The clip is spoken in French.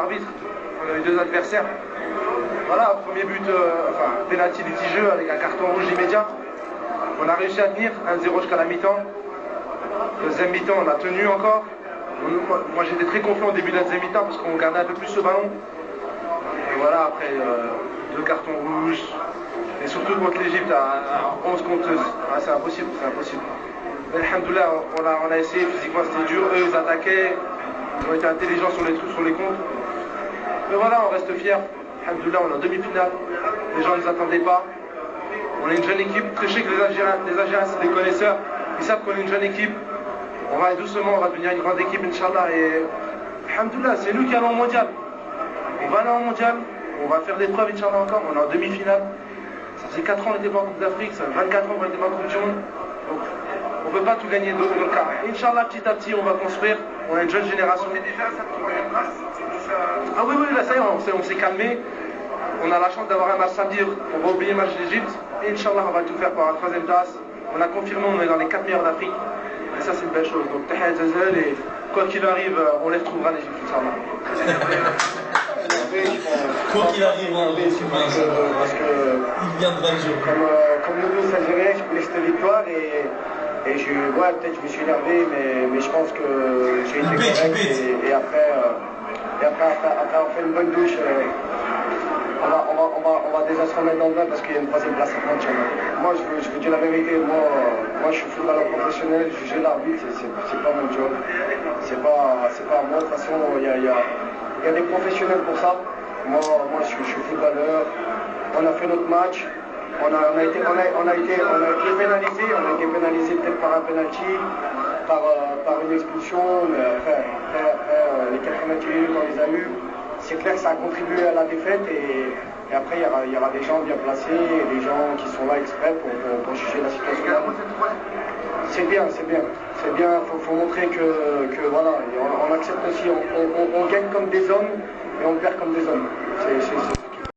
l'arbitre. On a eu 2 adversaires. Voilà, premier but, pénalty litigieux avec un carton rouge immédiat. On a réussi à tenir 1-0 jusqu'à la mi-temps. Deuxième mi-temps, on a tenu encore. Moi j'étais très confiant au début de la deuxième mi-temps parce qu'on gardait un peu plus ce ballon. Et voilà, après 2 cartons rouges. Et surtout contre l'Égypte à 11 conteuses. Ah, c'est impossible, c'est impossible. Mais alhamdoulilah, on a essayé, physiquement c'était dur, eux ils attaquaient, ils ont été intelligents sur les trucs, sur les comptes. Mais voilà, on reste fiers. Alhamdoulilah, on est en demi-finale. Les gens ne nous attendaient pas. On est une jeune équipe. Je sais que les Algériens, c'est des connaisseurs. Ils savent qu'on est une jeune équipe. On va aller doucement, on va devenir une grande équipe, Inch'Allah. Et alhamdoulilah, c'est nous qui allons au mondial. On va aller en mondial. On va faire des preuves, Inch'Allah, encore. On est en demi-finale. Ça faisait 4 ans qu'on n'était pas en Coupe d'Afrique. Ça fait 24 ans qu'on n'était pas en Coupe du Monde. Donc, on ne peut pas tout gagner de nos cas. Inch'Allah, petit à petit, on va construire. On a une jeune génération. Ah oui, là, ça y est, on s'est calmé. On a la chance d'avoir un match samedi. On va oublier le match d'Égypte. Et Inch'Allah, on va tout faire pour la 3e place. On a confirmé, on est dans les 4 meilleurs d'Afrique. Et ça, c'est une belle chose. Donc, Tahia Zazel, et quoi qu'il arrive, on les retrouvera l'Égypte, Inch'Allah. Quoi qu'il arrive, parce que il viendra le jour. Comme nous tous Algériens, je voulais cette victoire et peut-être je me suis énervé, mais je pense que j'ai été correct et après on fait une bonne douche. On va déjà se remettre dans le bain parce qu'il y a une 3e place à prendre. Moi, je vous dis la vérité, moi je suis footballeur professionnel, juger l'arbitre, c'est pas mon job. C'est pas à moi. De toute façon, il y a des professionnels pour ça. Moi je suis footballeur. On a fait notre match. On a été pénalisé peut-être par un penalty, par une expulsion, mais après les 90 minutes on les a eu. C'est clair que ça a contribué à la défaite et après il y aura des gens bien placés, et des gens qui sont là exprès pour juger la situation. C'est bien. Faut montrer que voilà, on accepte aussi, on gagne comme des hommes et on perd comme des hommes. C'est